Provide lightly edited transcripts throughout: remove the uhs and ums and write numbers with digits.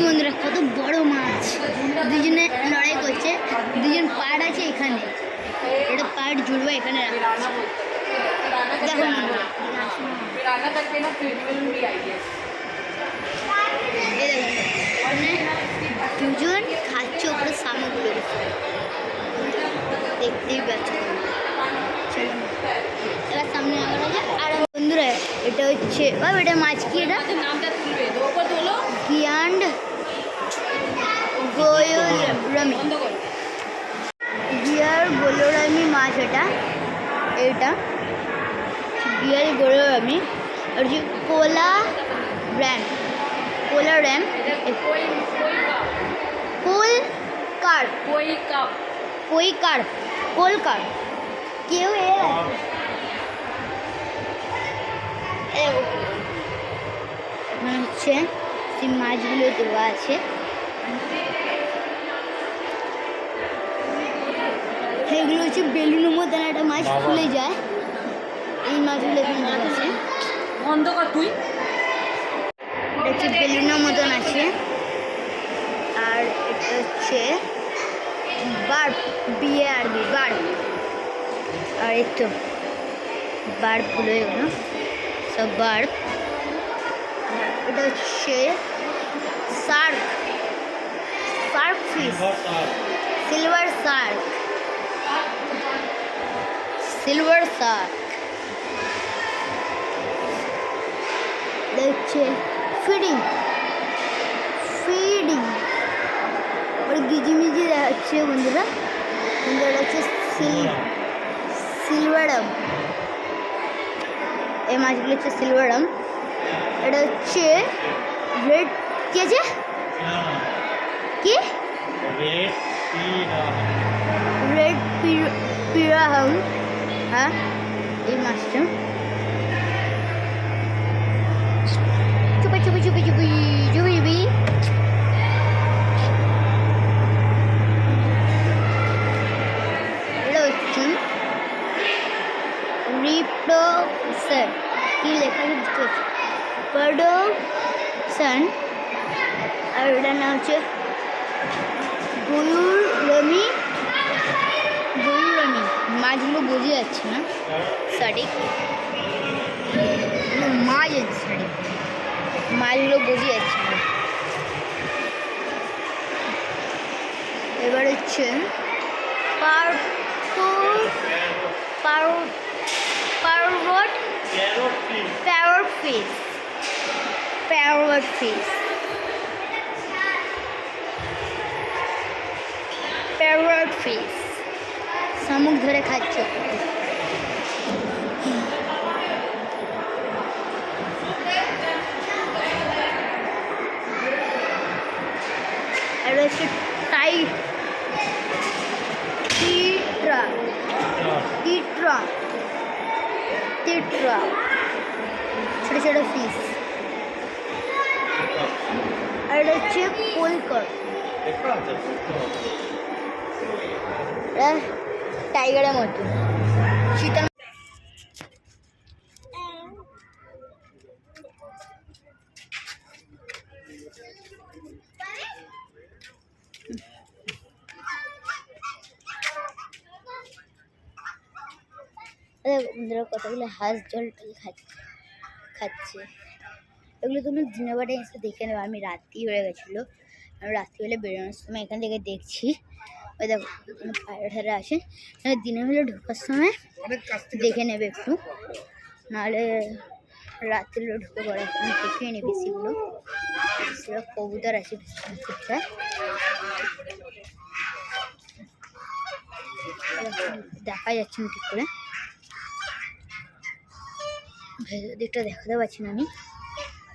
বন্ধুরা কত বড় মাছ, দুজনে লড়াই করছে, দুজন পাড় আছে এখানে, এটা পাড় জুড়বে এখানে দেখো দুজন খাচ্ছে ওপরে সামগ্রী দেখতেই পাচ্ছ। এবার সামনে আর বন্ধুরা এটা হচ্ছে এটা মাছ কি, এটা গিয়ান্ড গিয়ার গোলোরামি মাছ, এটা গিয়ার গোলোরামি আর যে কোলা র্যাম কোলকার কেউ এখানে হচ্ছে সেই মাছগুলো দেওয়া আছে। এগুলো হচ্ছে বেলুনের মতন একটা মাছ ফুলে যায়, এই মাছগুলো এখানে দেওয়া আছে। তুই এটা হচ্ছে বেলুনের মতন আছে, আর এটা হচ্ছে বার্ব, বিআরবি বার্ব, আর এই তো বার্ব ফুলে এগুলো সব বার্ব। এটা হচ্ছে শার্ক ফিশ, সিলভার শার্ক। এটা হচ্ছে ফিডিং ওর গিজিমিজি দেখাচ্ছে বন্ধুরা। এটা হচ্ছে সিলভারাম, এই মাছগুলো হচ্ছে সিলভারাম। এটা হচ্ছে রেড, কি আছে কি রেড পিরাহাম, হ্যাঁ এই মাছটা চুপি এটা হচ্ছে রিপ্রোডাকশন, কি লেখা আছে প্রোডাকশন, আর এটার নাম হচ্ছে গয়ুরামি। মাছগুলো বোঝা যাচ্ছে না সঠিক, মাছগুলো বোঝা যাচ্ছে না। এবার হচ্ছে প্যারট ফিশ শামুক ধরে খাচ্ছে। আর হচ্ছে টিট্রা ছোট ছোট ফিশ। আর এটা হচ্ছে কোলকার, টাইগারের মতো শীতল। বন্ধুরা কতগুলো হাঁস জলটাই খাচ্ছে। এগুলো তুমি দিনের বেলা এসে দেখে নেবো। আমি রাত্রি হয়ে গেছিলো, আমি রাত্রিবেলা বেরোনোর সময় এখান থেকে দেখছি। ওই দেখো পায়রা আসে, দিনের বেলা ঢোকার সময় দেখে নেবে একটু, নাহলে রাত্রিবেলা ঢুকে পড়ে। এখন দেখে নেবে সেগুলো কবুতর আছে ঠিকঠাক। দেখা যাচ্ছে না ঠিক করে, ভেতর দিকটা দেখাতে পারছি না আমি,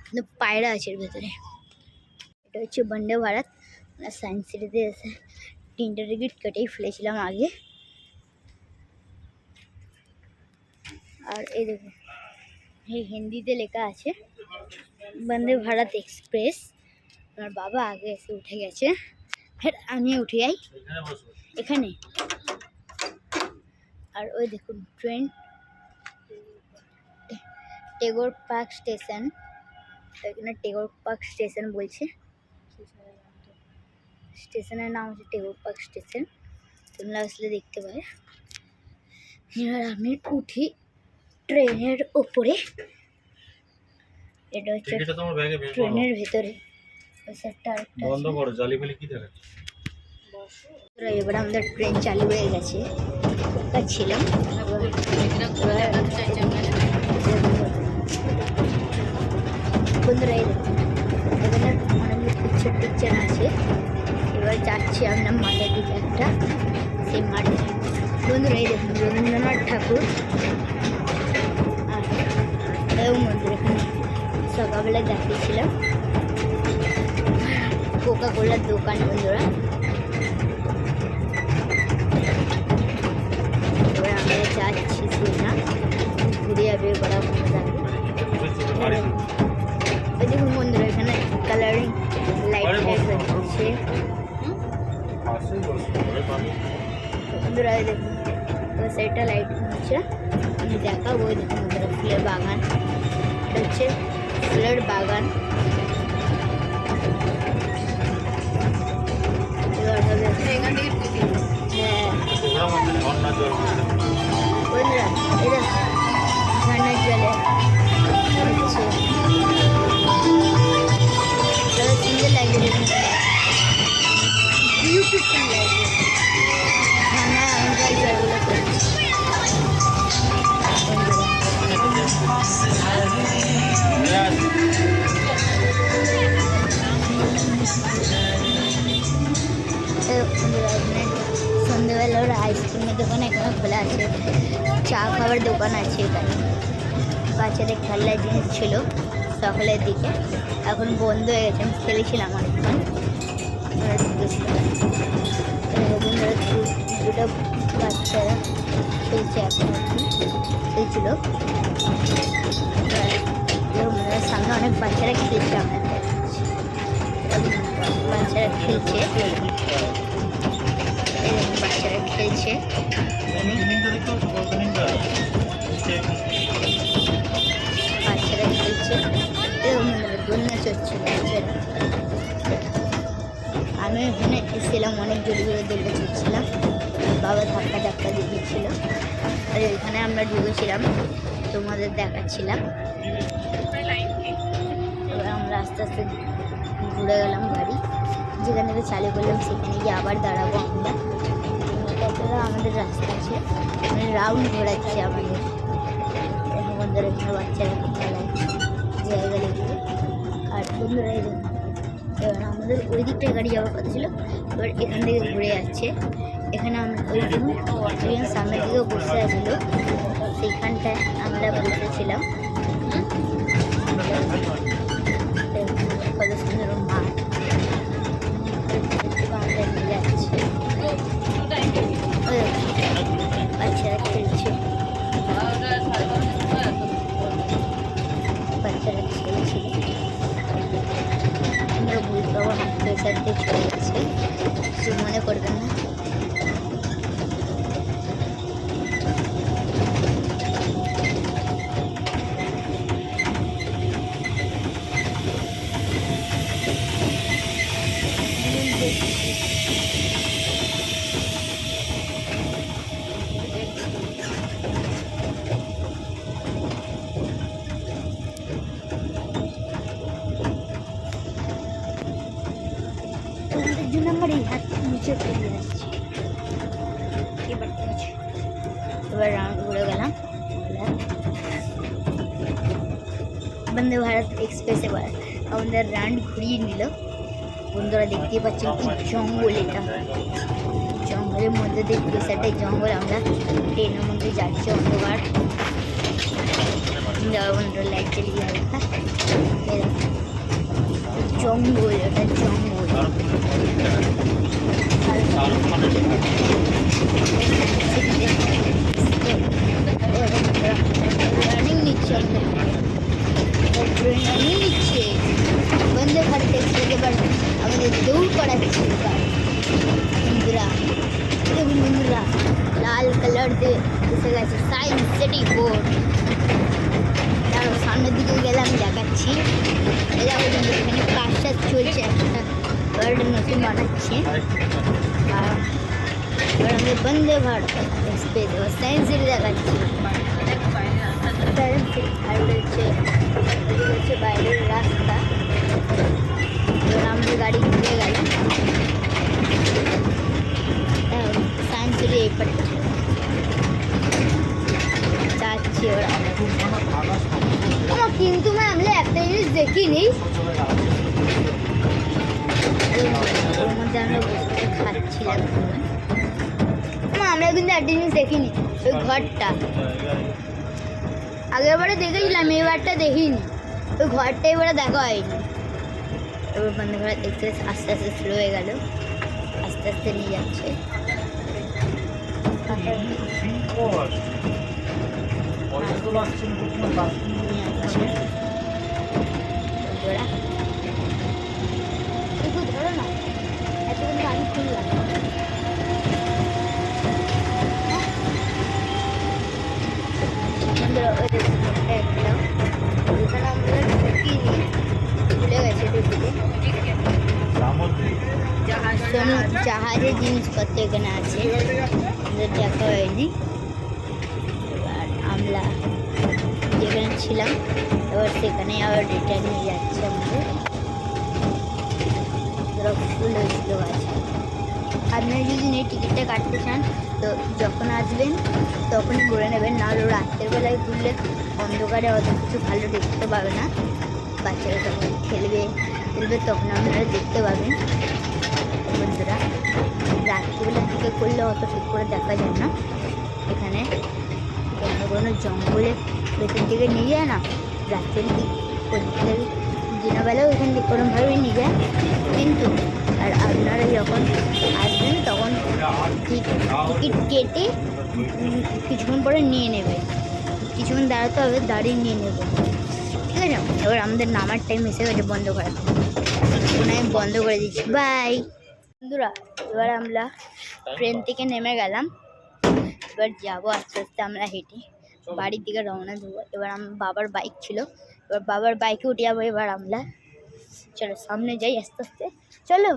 কিন্তু পায়রা আছে এর ভেতরে। এটা হচ্ছে বন্দে ভারত, আমরা সায়েন্স সিটিতে এসে 3টে টিকিট কেটেই ফেলেছিলাম আগে। আর এই দেখো এই হিন্দিতে লেখা আছে বন্দে ভারত এক্সপ্রেস। আমার বাবা আগে এসে উঠে গেছে, আমি উঠে যাই এখানে। আর ওই দেখুন ট্রেন, টেগোর পার্ক স্টেশন, এখানে টেগোর পার্ক স্টেশন বলছে। স্টেশনের নাম হচ্ছে টেগোর পার্ক স্টেশন, তোমরা আসলে দেখতে পাবে। এবার আমি উঠি ট্রেনের ওপরে, এটা হচ্ছে ট্রেনের ভেতরে। এবার আমাদের ট্রেন চালু হয়ে গেছে, ছিলাম বন্ধুরা। এই দেখুন এখানে অনেক পিকচার আছে। এবার যাচ্ছি আমরা মাঠের দিকে, একটা সেই মাঠে। বন্ধুরা এই দেখুন রবীন্দ্রনাথ ঠাকুর এবং মন্দির। এখানে সকালবেলায় দেখিয়েছিলাম কোকা কোলার দোকান। বন্ধুরা এবার আমরা যাচ্ছি না ঘুরে যাবে করা ওই দেখুন বন্ধুরা, এখানে কালারিং লাইট হচ্ছে। বন্ধুরা দেখুন ওই সাইডটা লাইট হচ্ছে, আমি দেখাবো। ওই দেখুন বন্ধুরা ফুলের বাগান, এটা হচ্ছে ফুলের বাগান। এবার হবে হ্যাঁ বন্ধুরা, এটা ঝর্ণার জলে হচ্ছে সুন্দর লাগবে, দেখুন বিউটিফুল লাগবে। ঝর্ণা আমরা জলগুলো করছি। সন্ধ্যেবেলা ওরা আইসক্রিমের দোকান এখানে খোলা আছে, চা খাবার দোকান আছে এখানে। বাচ্চাদের খেলার জিনিস ছিল সকালের দিকে, এখন বন্ধ হয়ে গেছে। আমি খেলেছিলাম অনেকক্ষণ, দুটো বাচ্চারা খেলছে, এখন খেলছিল। সামনে অনেক বাচ্চারা খেলছে, আমাদের বাচ্চারা খেলছে, বাচ্চারা খেলছে। বাচ্চারা খেলছে, দোলনা চড়ছে বাচ্চারা। আমি ওখানে এসেছিলাম, অনেক জোরে জোরে দোলনা চড়ছিলাম, বাবা ধাক্কা ধাক্কা দিয়েছিল। আর ওইখানে আমরা ঢুকেছিলাম, তোমাদের দেখাচ্ছিলাম। এবার আমরা আস্তে আস্তে ঘুরে গেলাম গাড়ি, যেখান থেকে চালু করলাম সেখানে গিয়ে আবার দাঁড়াবো আমরা। কতটা আমাদের রাস্তা আছে, মানে রাউন্ড ঘোরাচ্ছে আমাদের। বন্ধুরা এখানে বাচ্চারা খেলায় জায়গা লেগে। আর বন্ধুরা এবার আমাদের ওই দিকটায় গাড়ি যাওয়ার কথা ছিল, এবার এখান থেকে ঘুরে যাচ্ছে। এখানে আমরা ওই দিন সামনের দিকেও বসে আছিল, সেইখানটায় আমরা বসেছিলাম। কত সুন্দর মাঠ, যাচ্ছে বাচ্চারা খেলছে, বাচ্চারা খেলছিল। আমরা বুঝতে পারবো হাত প্রেশার দিয়ে চলে গেছে, কিছু মনে করবেন না। তোমাদের জন্য আমার এই হাত নিচে ফেলে যাচ্ছি। এবার রাউন্ড ঘুরে গেলাম। বন্দে ভারত এক্সপ্রেস এবার আমাদের রাউন্ড ঘুরিয়ে নিল। বন্ধুরা দেখতেই পাচ্ছেন কি জঙ্গল, এটা জঙ্গলের মধ্যে দিয়ে পেশাটাই জঙ্গল। আমরা ট্রেনের মধ্যে যাচ্ছি, অন্ধকার। বন্ধুরা লাইট চালিয়ে রাখা, জঙ্গল, এটা জঙ্গল। রানিং নিচ্ছে, রানিং নিচ্ছে বন্দে ভারত এক্সপ্রেস। এবার আমাদের দৌড় করাচ্ছে বন্ধুরা। দেখুন বন্ধুরা, লাল কালার দিয়ে এসে গেছে সায়েন্স সিটি বোর্ড। তার সামনের দিকে গেলে আমি দেখাচ্ছি। এখানে কাজটা চলছে একটা। এবার নতুন বানাচ্ছে। আর এবার আমাদের বন্দে ভারত এক্সপ্রেস এবার সায়েন্স সিটি দেখাচ্ছি। সায়েন্স সিটি আর হচ্ছে বাইরের রাস্তা। এবার আমাদের গাড়ি ঘুরে গেল সায়েন্স সিটি এই পারে যাচ্ছি। এবার কিন্তু আমরা একটা জিনিস দেখিনি, ওর মধ্যে আমরা বসে খাচ্ছিলাম। আমরা কিন্তু একটা জিনিস দেখিনি, ওই ঘরটা আগের বারে দেখেছিলাম, এবারটা দেখিনি। ওই ঘরটা এবারে দেখা হয়নি। এবার বন্ধ করে দেখতে আস্তে আস্তে স্লো হয়ে গেল, আস্তে আস্তে নিয়ে যাচ্ছে। ধরো না এতক্ষণ আমি খুললাম। জাহাজের জিনিসপত্র এখানে আছে, আমাদের দেখা হয়নি। এবার আমরা যেখানে ছিলাম এবার সেখানে আবার রিটার্ন নিয়ে যাচ্ছে আমাদের। ফুল হয়েছিল আছে। আপনারা যদি এই টিকিটটা কাটতে চান তো যখন আসবেন তখনই ঘুরে নেবেন, নাহলে রাত্রের বেলায় ঘুরলে অন্ধকারে অত কিছু ভালো দেখতে পাবে না। বাচ্চারা যখন খেলবে তখন আপনারা দেখতে পাবেন। বন্ধুরা রাত্রিবেলার দিকে করলে অত ঠিক করে দেখা যায় না। এখানে কোনো জঙ্গলে ভেতর দিকে নিয়ে যায় না, রাত্রের দিনের বেলাও এখান থেকে কোনোভাবেই নিয়ে যায়। কিন্তু আর আপনারা যখন আসবেন তখন টিকিট কেটে কিছুক্ষণ পরে নিয়ে নেবে, কিছুক্ষণ দাঁড়াতে হবে, দাঁড়িয়ে নিয়ে নেবে, ঠিক আছে। এবার আমাদের নামার টাইম এসে গেছে, বন্ধ করা। আমি বন্ধ করে দিচ্ছি, বাই বন্ধুরা। এবার আমরা ট্রেন থেকে নেমে গেলাম, এবার যাবো আস্তে আস্তে আমরা হেঁটে বাড়ির দিকে রওনা দেবো। এবার আমার বাবার বাইক ছিল, এবার বাবার বাইকে উঠে যাবো। এবার আমরা চলো সামনে যাই আস্তে আস্তে, চলো।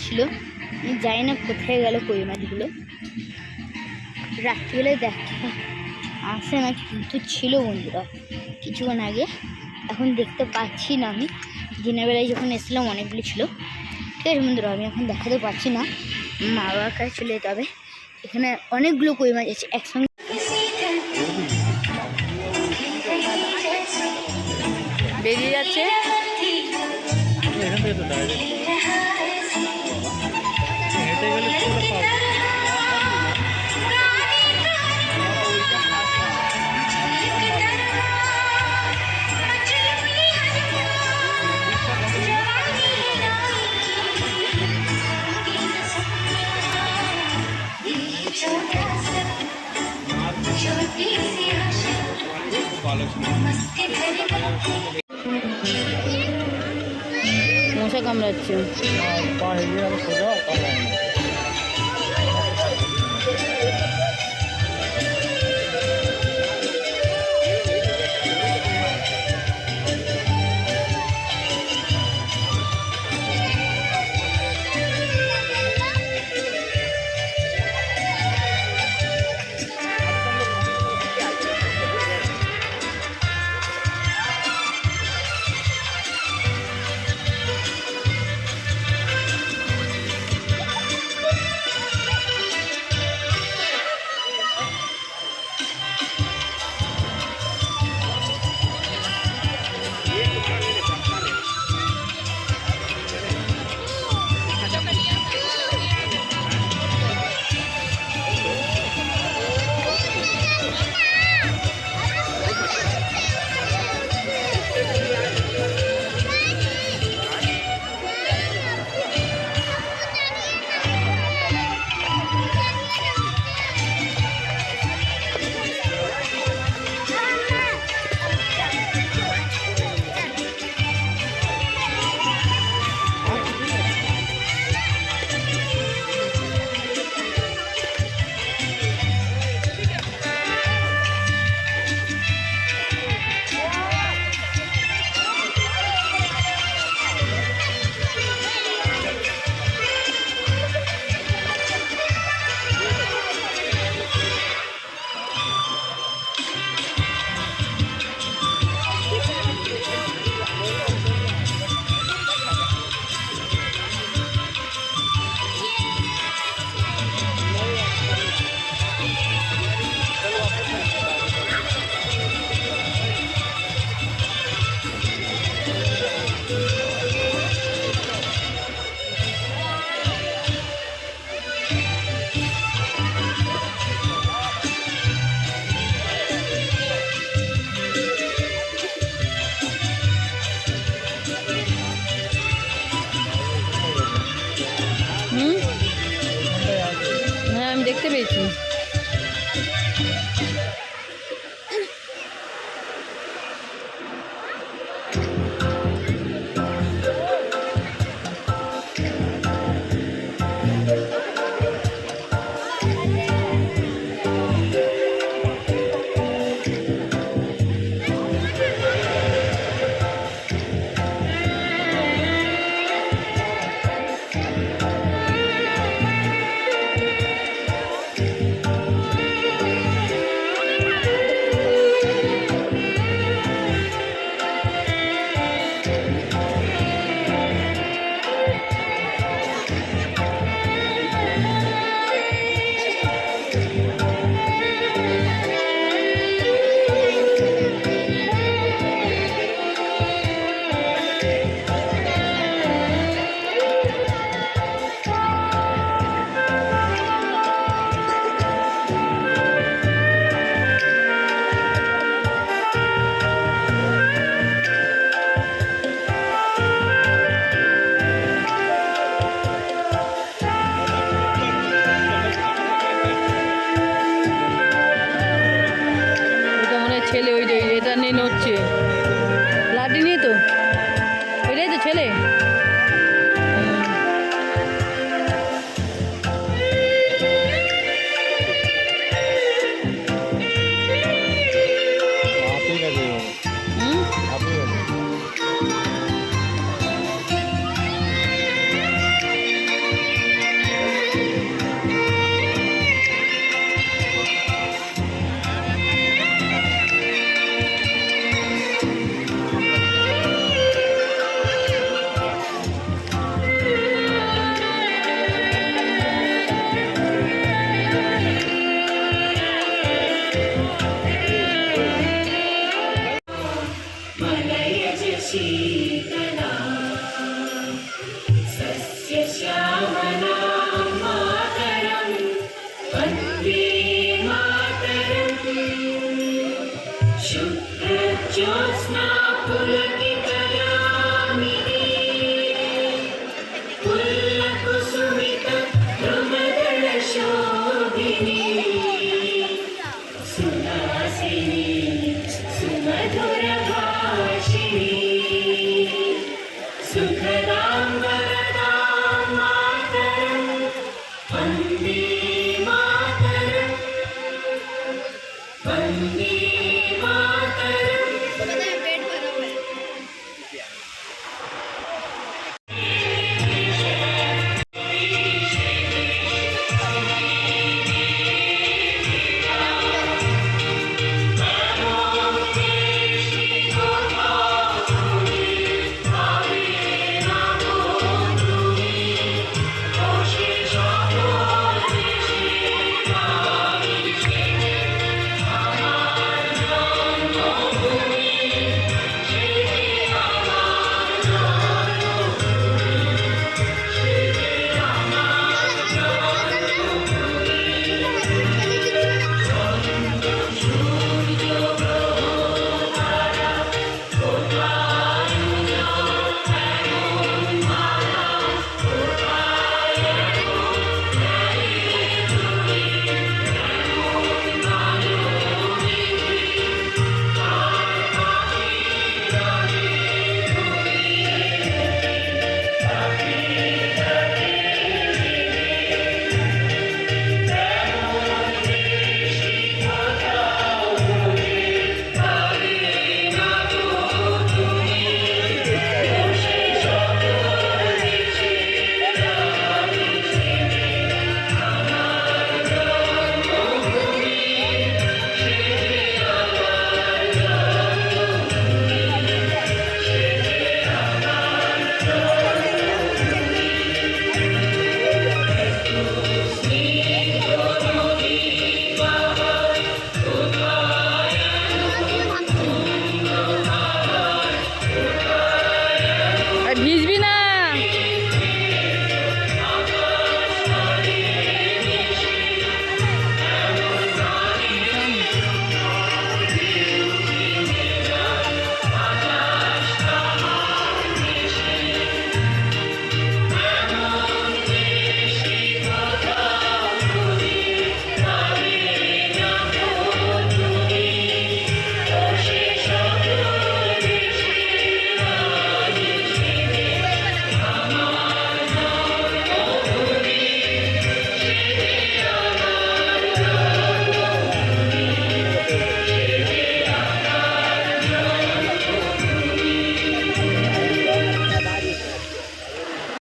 ছিল আমি জানি না কোথায় গেল কই মাছগুলো, রাত্রিবেলায় দেখা আসে না কিন্তু ছিল বন্ধুরা কিছুক্ষণ আগে। এখন দেখতে পাচ্ছি না, আমি দিনের বেলায় যখন এসেছিলাম অনেকগুলো ছিল, ঠিক আছে বন্ধুরা। আমি এখন দেখাতে পারছি না, মা বাবার কাছে চলে যেতে হবে। এখানে অনেকগুলো কই মাছ আছে একসঙ্গে। বেরিয়ে যাচ্ছে মশা কামড়াচ্ছে। দেখতে পেয়েছি। এটা মনে হয় ছেলে, ওই যে এটা নিয়ে নড়ছে, লাঠি নিয়ে তো, ওইটাই তো ছেলে।